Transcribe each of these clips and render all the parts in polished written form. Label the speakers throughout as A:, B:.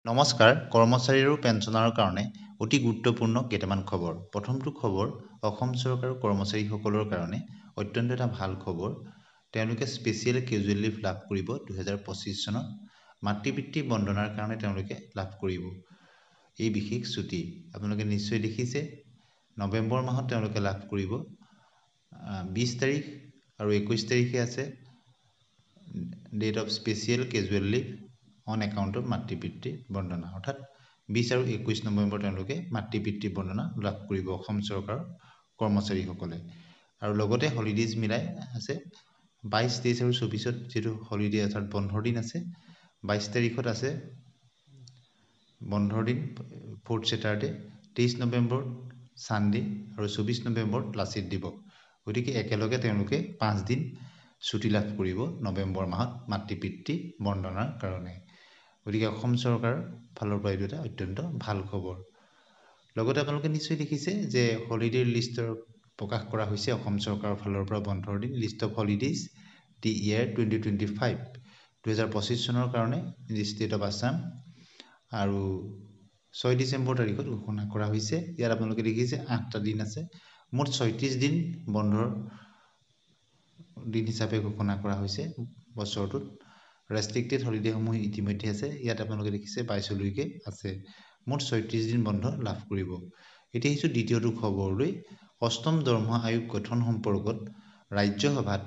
A: নমস্কাৰ কৰ্মচাৰী আৰু পেঞ্চনাৰৰ কাৰণে অতি গুৰুত্বপূৰ্ণ কেইটামান খবৰ। প্ৰথমটো খবৰ অসম চৰকাৰৰ কৰ্মচাৰীসকলৰ কাৰণে অত্যন্ত এটা ভাল খবৰ। তেওঁলোকে স্পেচিয়েল কেজুৱেল লিভ লাভ কৰিব 2025 চনত। মাতৃপিতৃ বন্দনাৰ কাৰণে তেওঁলোকে লাভ কৰিব এই বিশেষ ছুটি। আপোনালোকে নিশ্চয় দেখিছে নৱেম্বৰ মাহত তেওঁলোকে লাভ কৰিব 20 তাৰিখ আৰু 21 তাৰিখে আছে date of special casual leave on account of মাতৃপিতৃ বন্দনা, অৰ্থাৎ 20 আৰু 21 নৱেম্বৰ তেওঁলোকে মাতৃপিতৃ বন্দনা লাভ কৰিব অসম চৰকাৰৰ কৰ্মচাৰীসকলে। আৰু লগতে হলিডেজ মিলাই আছে 22, 23 আৰু 24ত যিটো হলিডে অৰ্থাৎ বন্ধৰ দিন আছে। 22 তাৰিখত আছে বন্ধৰ দিন ফ'ৰ্থ ছেটাৰডে, 23 নৱেম্বৰ ছানডে আৰু 24 নৱেম্বৰ লাচিত দিৱস। গতিকে একেলগে তেওঁলোকে 5 দিন ছুটি লাভ কৰিব নৱেম্বৰ মাহত মাতৃপিতৃ বন্দনাৰ কাৰণে। গতিকে অসম চৰকাৰৰ ফালৰ পৰা এইটো এটা অত্যন্ত ভাল খবৰ। লগতে আপোনালোকে নিশ্চয় দেখিছে যে হলিডেৰ লিষ্টৰ প্ৰকাশ কৰা হৈছে অসম চৰকাৰৰ ফালৰ পৰা বন্ধৰ দিন লিষ্ট অফ হলিডেজ দি ইয়াৰ 2025 2025 চনৰ কাৰণে ইন ষ্টেট অফ আছাম। আৰু 6 ডিচেম্বৰ তাৰিখত ঘোষণা কৰা হৈছে। ইয়াত আপোনালোকে দেখিছে 8টা দিন আছে, মুঠ 36 দিন বন্ধৰ দিন হিচাপে ঘোষণা কৰা হৈছে বছৰটোত। ৰেষ্ট্ৰিক্টেড হলিডেসমূহ ইতিমধ্যে আছে। ইয়াত আপোনালোকে দেখিছে 22লৈকে আছে, মুঠ 36 দিন বন্ধ লাভ কৰিব। এতিয়া আহিছোঁ দ্বিতীয়টো খবৰলৈ। 8ম দৰমহা আয়োগ গঠন সম্পৰ্কত ৰাজ্যসভাত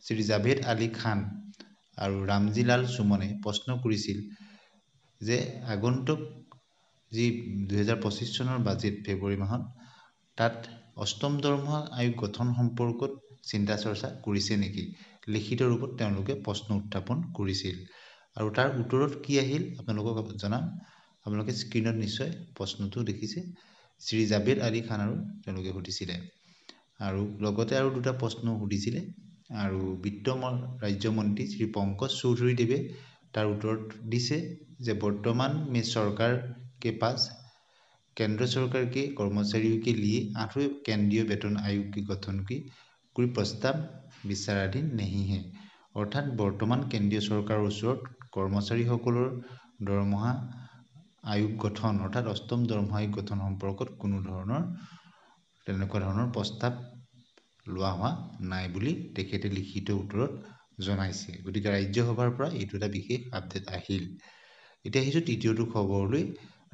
A: শ্ৰী জাভেদ আলী খান আৰু ৰামজীলাল সুমনে প্ৰশ্ন কৰিছিল যে আগন্তুক যি 2025 চনৰ বাজেট ফেব্ৰুৱাৰী মাহত তাত 8ম দৰমহা আয়োগ গঠন সম্পৰ্কত চিন্তা চৰ্চা কৰিছে নেকি। লিখিত ৰূপত তেওঁলোকে প্ৰশ্ন উত্থাপন কৰিছিল আৰু তাৰ উত্তৰত কি আহিল আপোনালোকক জনাম। আপোনালোকে স্ক্ৰীণত নিশ্চয় প্ৰশ্নটো দেখিছে। শ্ৰী জাভেদ আলী খান আৰু তেওঁলোকে সুধিছিলে আৰু লগতে আৰু দুটা প্ৰশ্ন সুধিছিলে আৰু বিত্ত ৰাজ্যমন্ত্ৰী শ্ৰী পংকজ চৌধুৰীদেৱে তাৰ উত্তৰত দিছে যে বৰ্তমান में सरकार के पास केंद्र सरकार के कर्मचारियों के लिए 8वें केंद्रीय वेतन आयोग के गठन की कोई प्रस्ताव विचाराधीन नहीं है। অৰ্থাৎ বৰ্তমান কেন্দ্ৰীয় চৰকাৰৰ ওচৰত কৰ্মচাৰীসকলৰ দৰমহা আয়োগ গঠন অৰ্থাৎ 8ম দৰমহা আয়োগ গঠন সম্পৰ্কত কোনো ধৰণৰ তেনেকুৱা ধৰণৰ প্ৰস্তাৱ লোৱা হোৱা নাই বুলি তেখেতে লিখিত উত্তৰত জনাইছে। গতিকে ৰাজ্যসভাৰ পৰা এইটো এটা বিশেষ আপডেট আহিল। এতিয়া আহিছোঁ তৃতীয়টো খবৰলৈ।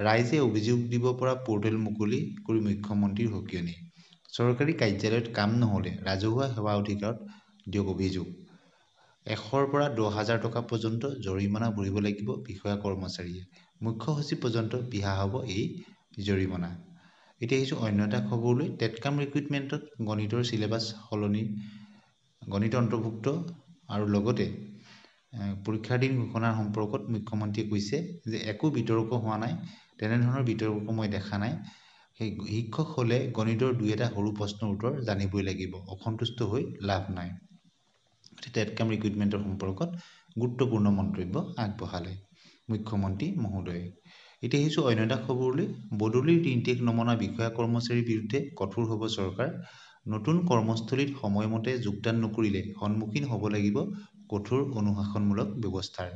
A: ৰাইজে অভিযোগ দিব পৰা পৰ্টেল মুকলি কৰি মুখ্যমন্ত্ৰীৰ সকিয়নি। চৰকাৰী কাৰ্যালয়ত কাম নহ'লে ৰাজহুৱা সেৱা অধিকাৰত দিয়ক অভিযোগ। 100ৰ পৰা 10,000 টকা পৰ্যন্ত জৰিমনা ভৰিব লাগিব বিষয়া কৰ্মচাৰীয়ে। মুখ্য সচিব পৰ্যন্ত বিহা হ'ব এই জৰিমনা। এতিয়া আহিছোঁ অন্য এটা খবৰলৈ। টেটকাম ৰিক্ৰুইটমেণ্টত গণিতৰ চিলেবাছ সলনি, গণিত অন্তৰ্ভুক্ত আৰু লগতে পৰীক্ষাৰ দিন ঘোষণাৰ সম্পৰ্কত মুখ্যমন্ত্ৰীয়ে কৈছে যে একো বিতৰ্ক হোৱা নাই, তেনেধৰণৰ বিতৰ্ক মই দেখা নাই। সেই শিক্ষক হ'লে গণিতৰ 2-এটা সৰু প্ৰশ্নৰ উত্তৰ জানিবই লাগিব, অসন্তুষ্ট হৈ লাভ নাই। টেটকাম ৰিক্ৰুইটমেণ্টৰ সম্পৰ্কত গুৰুত্বপূৰ্ণ মন্তব্য আগবঢ়ালে মুখ্যমন্ত্ৰী মহোদয়ে। এতিয়া আহিছোঁ অন্য এটা খবৰলৈ। বদলিৰ ইনটেক নমনা বিষয়া কৰ্মচাৰীৰ বিৰুদ্ধে কঠোৰ হ'ব চৰকাৰ। নতুন কৰ্মস্থলীত সময়মতে যোগদান নকৰিলে সন্মুখীন হ'ব লাগিব কঠোৰ অনুশাসনমূলক ব্যৱস্থাৰ।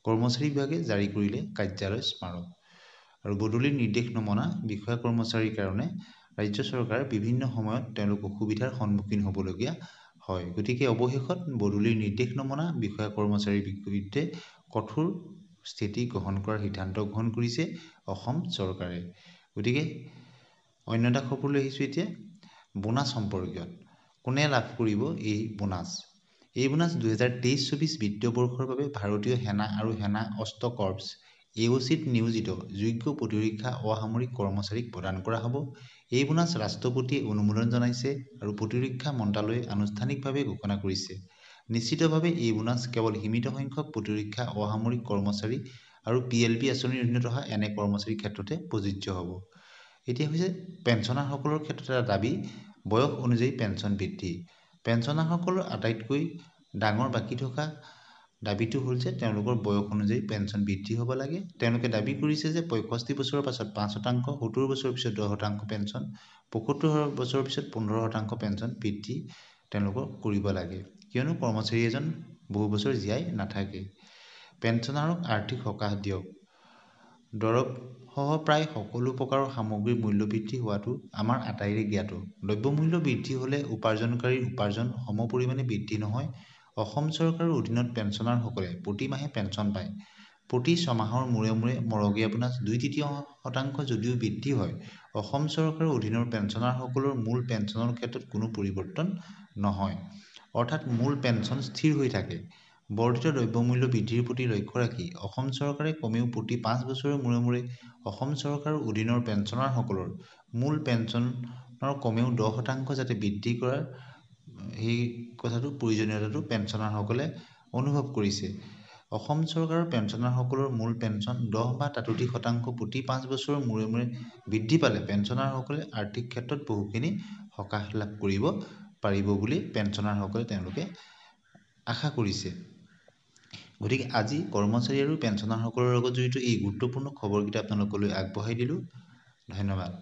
A: কৰ্মচাৰী বিভাগে জাৰি কৰিলে কাৰ্যালয় স্মাৰক। আৰু বদলিৰ নিৰ্দেশ নমনা বিষয়া কৰ্মচাৰীৰ কাৰণে ৰাজ্য চৰকাৰ বিভিন্ন সময়ত তেওঁলোক অসুবিধাৰ সন্মুখীন হ'বলগীয়া হয়। গতিকে অৱশেষত বদলিৰ নিৰ্দেশ নমনা বিষয়া কৰ্মচাৰীৰ বিৰুদ্ধে কঠোৰ স্থিতি গ্ৰহণ কৰাৰ সিদ্ধান্ত গ্ৰহণ কৰিছে অসম চৰকাৰে। গতিকে অন্য এটা খবৰলৈ আহিছোঁ এতিয়া বোনাছ সম্পৰ্কীয়ত। কোনে লাভ কৰিব এই বোনাছ? এই বোনাছ 2023-24 বিত্তীয় বৰ্ষৰ বাবে ভাৰতীয় সেনা আৰু সেনা অস্ত্ৰ কৰ্পছ AOCত নিয়োজিত যোগ্য প্ৰতিৰক্ষা অসামৰিক কৰ্মচাৰীক প্ৰদান কৰা হ'ব। এই বোনাছ ৰাষ্ট্ৰপতিয়ে অনুমোদন জনাইছে আৰু প্ৰতিৰক্ষা মন্ত্ৰালয়ে আনুষ্ঠানিকভাৱে ঘোষণা কৰিছে। নিশ্চিতভাৱে এই বোনাছ কেৱল সীমিত সংখ্যক প্ৰতিৰক্ষা অসামৰিক কৰ্মচাৰী আৰু PLB আঁচনিৰ অধীনত অহা এনে কৰ্মচাৰীৰ ক্ষেত্ৰতে প্ৰযোজ্য হ'ব। এতিয়া হৈছে পেঞ্চনাৰসকলৰ ক্ষেত্ৰত এটা দাবী, বয়স অনুযায়ী পেঞ্চন বৃদ্ধি। পেঞ্চনাৰসকলৰ আটাইতকৈ ডাঙৰ বাকী থকা দাবীটো হ'ল যে তেওঁলোকৰ বয়স অনুযায়ী পেঞ্চন বৃদ্ধি হ'ব লাগে। তেওঁলোকে দাবী কৰিছে যে 65 বছৰৰ পাছত 5%, 70 বছৰৰ পিছত 10% পেঞ্চন, 75 বছৰৰ পিছত 15% পেঞ্চন বৃদ্ধি তেওঁলোকক কৰিব লাগে, কিয়নো কৰ্মচাৰী এজন বহু বছৰ জীয়াই নাথাকে। পেঞ্চনাৰক আৰ্থিক সকাহ দিয়ক। দৰৱসহ প্ৰায় সকলো প্ৰকাৰৰ সামগ্ৰীৰ মূল্য বৃদ্ধি হোৱাটো আমাৰ আটাইৰে জ্ঞাত। দ্ৰব্যমূল্য বৃদ্ধি হ'লে উপাৰ্জনকাৰীৰ উপাৰ্জন সমপৰিমাণে বৃদ্ধি নহয়। অসম চৰকাৰৰ অধীনত পেঞ্চনাৰসকলে প্ৰতি মাহে পেঞ্চন পায়। প্ৰতি ছমাহৰ মূৰে মূৰে মৰগীয়া বোনাছ ২/৩ যদিও বৃদ্ধি হয়, অসম চৰকাৰৰ অধীনৰ পেঞ্চনাৰসকলৰ মূল পেঞ্চনৰ ক্ষেত্ৰত কোনো পৰিৱৰ্তন নহয়, অৰ্থাৎ মূল পেঞ্চন স্থিৰ হৈ থাকে। বৰ্ধিত দ্ৰব্যমূল্য বৃদ্ধিৰ প্ৰতি লক্ষ্য ৰাখি অসম চৰকাৰে কমেও প্ৰতি ৫ বছৰৰ মূৰে মূৰে অসম চৰকাৰৰ অধীনৰ পেঞ্চনাৰসকলৰ মূল পেঞ্চনৰ কমেও ১০% যাতে বৃদ্ধি কৰাৰ সেই কথাটো প্ৰয়োজনীয়তাটো পেঞ্চনাৰসকলে অনুভৱ কৰিছে। অসম চৰকাৰৰ পেঞ্চনাৰসকলৰ মূল পেঞ্চন ১০ বা ততোধিক শতাংশ প্ৰতি ৫ বছৰৰ মূৰে মূৰে বৃদ্ধি পালে পেঞ্চনাৰসকলে আৰ্থিক ক্ষেত্ৰত বহুখিনি সকাহ লাভ কৰিব পাৰিব বুলি পেঞ্চনাৰসকলে তেওঁলোকে আশা কৰিছে। গতিকে আজি কৰ্মচাৰী আৰু পেঞ্চনাৰসকলৰ লগত জড়িত এই গুৰুত্বপূৰ্ণ খবৰকেইটা আপোনালোকলৈ আগবঢ়াই দিলোঁ। ধন্যবাদ।